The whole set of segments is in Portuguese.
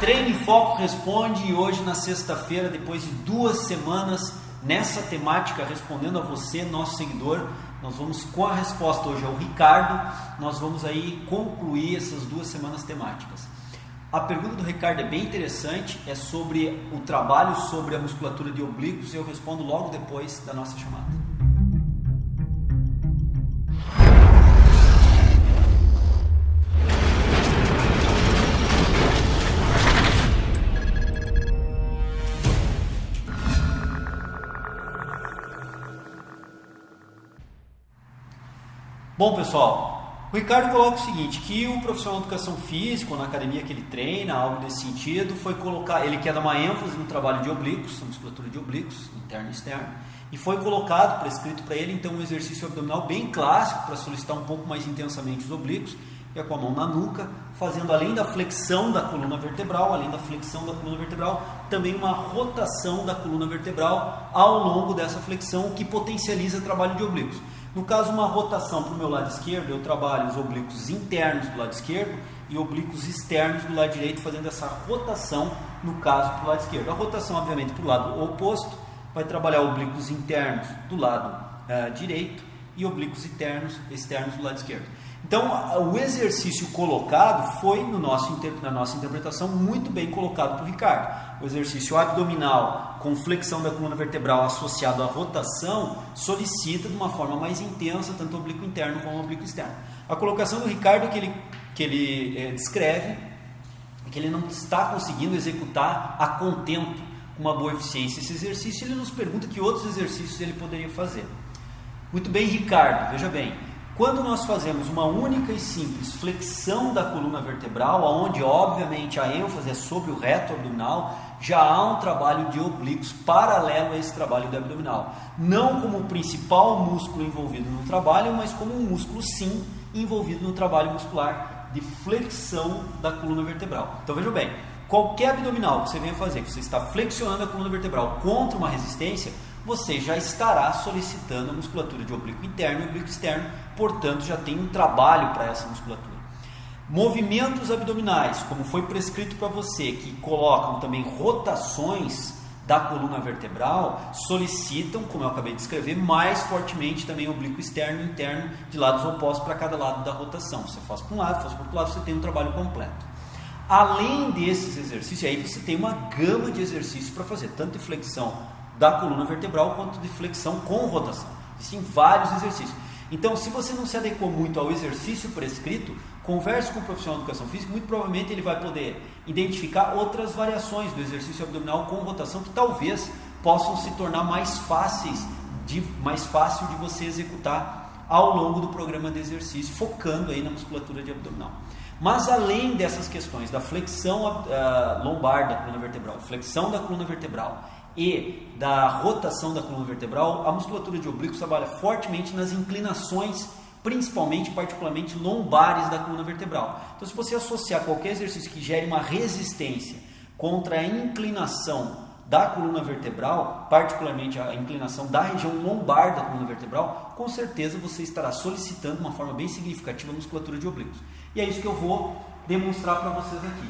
Treino em Foco Responde, e hoje na sexta-feira, depois de 2 semanas nessa temática, respondendo a você, nosso seguidor, nós vamos com a resposta. Hoje é o Ricardo, nós vamos aí concluir essas 2 semanas temáticas. A pergunta do Ricardo é bem interessante, é sobre o trabalho sobre a musculatura de oblíquos, e eu respondo logo depois da nossa chamada. Bom, pessoal, o Ricardo coloca o seguinte, que o profissional de educação física, na academia que ele treina, algo desse sentido, foi colocar, ele quer dar uma ênfase no trabalho de oblíquos, na musculatura de oblíquos, interno e externo, e foi colocado, prescrito para ele, então, um exercício abdominal bem clássico, para solicitar um pouco mais intensamente os oblíquos, que é com a mão na nuca, fazendo além da flexão da coluna vertebral, também uma rotação da coluna vertebral ao longo dessa flexão, que potencializa o trabalho de oblíquos. No caso, uma rotação para o meu lado esquerdo, eu trabalho os oblíquos internos do lado esquerdo e oblíquos externos do lado direito, fazendo essa rotação, no caso, para o lado esquerdo. A rotação, obviamente, para o lado oposto, vai trabalhar oblíquos internos do lado direito e oblíquos externos do lado esquerdo. Então, o exercício colocado foi, na nossa interpretação, muito bem colocado por Ricardo. O exercício abdominal com flexão da coluna vertebral associado à rotação solicita de uma forma mais intensa tanto o oblíquo interno como o oblíquo externo. A colocação do Ricardo que ele descreve é que ele não está conseguindo executar a contento com uma boa eficiência esse exercício. Ele nos pergunta que outros exercícios ele poderia fazer. Muito bem, Ricardo, veja bem. Quando nós fazemos uma única e simples flexão da coluna vertebral, onde obviamente a ênfase é sobre o reto abdominal, já há um trabalho de oblíquos paralelo a esse trabalho de abdominal. Não como o principal músculo envolvido no trabalho, mas como um músculo sim envolvido no trabalho muscular de flexão da coluna vertebral. Então veja bem, qualquer abdominal que você venha fazer, que você está flexionando a coluna vertebral contra uma resistência, você já estará solicitando a musculatura de oblíquo interno e oblíquo externo, portanto já tem um trabalho para essa musculatura. Movimentos abdominais, como foi prescrito para você, que colocam também rotações da coluna vertebral, solicitam, como eu acabei de escrever, mais fortemente também oblíquo externo e interno, de lados opostos para cada lado da rotação. Você faz para um lado, faz para o outro lado, você tem um trabalho completo. Além desses exercícios, aí você tem uma gama de exercícios para fazer, tanto de flexão da coluna vertebral quanto de flexão com rotação. Existem vários exercícios. Então, se você não se adequou muito ao exercício prescrito, converse com o profissional de educação física, muito provavelmente ele vai poder identificar outras variações do exercício abdominal com rotação que talvez possam se tornar mais fácil de você executar ao longo do programa de exercício, focando aí na musculatura de abdominal. Mas além dessas questões da flexão lombar da coluna vertebral, flexão da coluna vertebral e da rotação da coluna vertebral, a musculatura de oblíquos trabalha fortemente nas inclinações, particularmente lombares da coluna vertebral. Então, se você associar qualquer exercício que gere uma resistência contra a inclinação da coluna vertebral, particularmente a inclinação da região lombar da coluna vertebral, com certeza você estará solicitando de uma forma bem significativa a musculatura de oblíquos. E é isso que eu vou demonstrar para vocês aqui.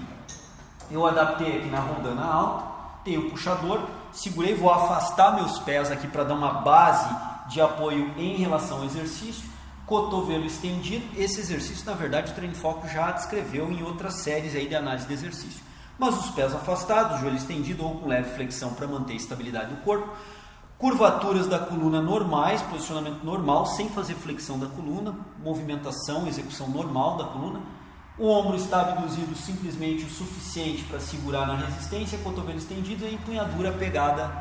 Eu adaptei aqui na rondana alta, tenho o puxador, segurei, vou afastar meus pés aqui para dar uma base de apoio em relação ao exercício, cotovelo estendido. Esse exercício, na verdade, o Treino em Foco já descreveu em outras séries aí de análise de exercício. Mas os pés afastados, joelho estendido ou com leve flexão para manter a estabilidade do corpo, curvaturas da coluna normais, posicionamento normal, sem fazer flexão da coluna, movimentação, execução normal da coluna. O ombro está abduzido simplesmente o suficiente para segurar na resistência, cotovelo estendido e a empunhadura pegada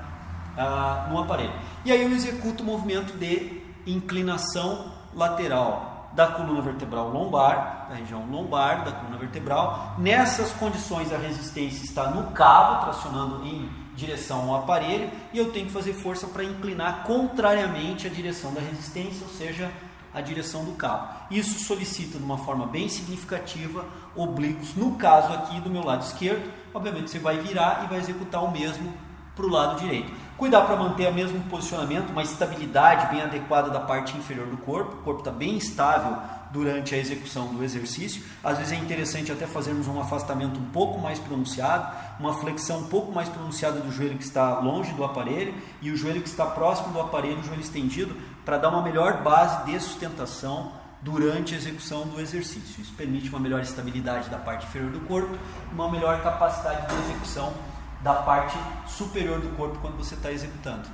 no aparelho. E aí eu executo o movimento de inclinação lateral da coluna vertebral lombar, da região lombar da coluna vertebral. Nessas condições a resistência está no cabo, tracionando em direção ao aparelho, e eu tenho que fazer força para inclinar contrariamente à direção da resistência, ou seja, a direção do cabo. Isso solicita de uma forma bem significativa oblíquos, no caso aqui do meu lado esquerdo. Obviamente você vai virar e vai executar o mesmo para o lado direito. Cuidar para manter o mesmo posicionamento, uma estabilidade bem adequada da parte inferior do corpo. O corpo está bem estável durante a execução do exercício. Às vezes é interessante até fazermos um afastamento um pouco mais pronunciado, uma flexão um pouco mais pronunciada do joelho que está longe do aparelho e o joelho que está próximo do aparelho, o joelho estendido, para dar uma melhor base de sustentação durante a execução do exercício. Isso permite uma melhor estabilidade da parte inferior do corpo e uma melhor capacidade de execução da parte superior do corpo quando você está executando.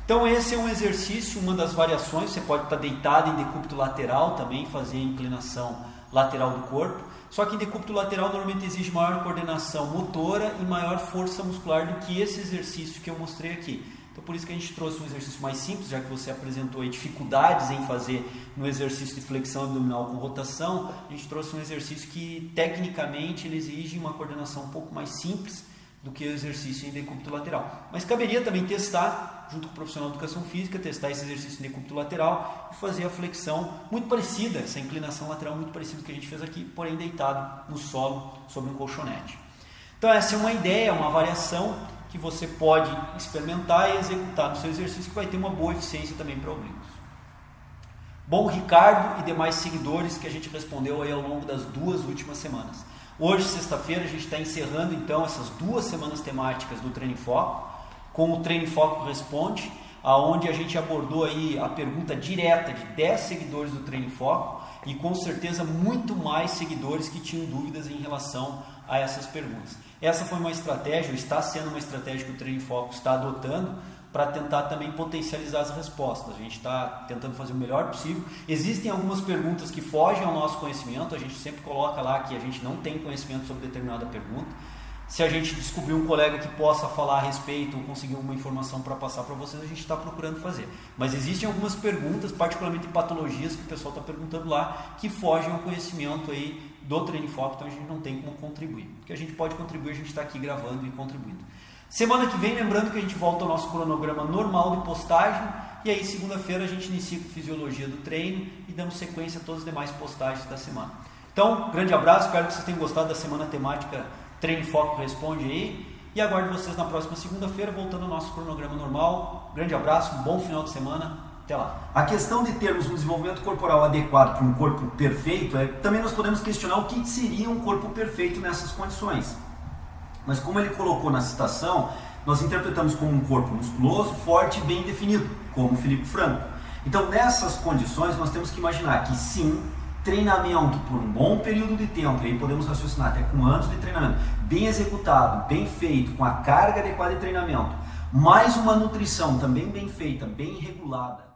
Então esse é um exercício, uma das variações. Você pode estar deitado em decúbito lateral também, fazer a inclinação lateral do corpo. Só que em decúbito lateral normalmente exige maior coordenação motora e maior força muscular do que esse exercício que eu mostrei aqui. Então por isso que a gente trouxe um exercício mais simples, já que você apresentou aí dificuldades em fazer no exercício de flexão abdominal com rotação. A gente trouxe um exercício que tecnicamente ele exige uma coordenação um pouco mais simples do que o exercício em decúbito lateral. Mas caberia também testar, junto com o profissional de educação física, testar esse exercício em decúbito lateral e fazer a flexão muito parecida, essa inclinação lateral muito parecida com que a gente fez aqui, porém deitado no solo sobre um colchonete. Então essa é uma ideia, uma variação que você pode experimentar e executar no seu exercício, que vai ter uma boa eficiência também para oblíquos. Bom, Ricardo e demais seguidores que a gente respondeu aí ao longo das 2 últimas semanas. Hoje, sexta-feira, a gente está encerrando então essas 2 semanas temáticas do Treino em Foco, com o Treino em Foco Responde, aonde a gente abordou aí a pergunta direta de 10 seguidores do Treino em Foco e com certeza muito mais seguidores que tinham dúvidas em relação a essas perguntas. Essa foi uma estratégia, está sendo uma estratégia que o Treino em Foco está adotando para tentar também potencializar as respostas. A gente está tentando fazer o melhor possível. Existem algumas perguntas que fogem ao nosso conhecimento, a gente sempre coloca lá que a gente não tem conhecimento sobre determinada pergunta. Se a gente descobrir um colega que possa falar a respeito ou conseguir alguma informação para passar para vocês, a gente está procurando fazer. Mas existem algumas perguntas, particularmente patologias, que o pessoal está perguntando lá, que fogem ao conhecimento aí do Treino em Foco, então a gente não tem como contribuir. O que a gente pode contribuir, a gente está aqui gravando e contribuindo. Semana que vem, lembrando que a gente volta ao nosso cronograma normal de postagem, e aí segunda-feira a gente inicia com fisiologia do treino e damos sequência a todas as demais postagens da semana. Então, grande abraço, espero que vocês tenham gostado da semana temática Treino em Foco Responde aí, e aguardo vocês na próxima segunda-feira, voltando ao nosso cronograma normal. Grande abraço, um bom final de semana, até lá. A questão de termos um desenvolvimento corporal adequado para um corpo perfeito, também nós podemos questionar o que seria um corpo perfeito nessas condições. Mas como ele colocou na citação, nós interpretamos como um corpo musculoso, forte e bem definido, como o Felipe Franco. Então nessas condições nós temos que imaginar que sim, treinamento por um bom período de tempo, e aí podemos raciocinar até com anos de treinamento, bem executado, bem feito, com a carga adequada de treinamento, mais uma nutrição também bem feita, bem regulada,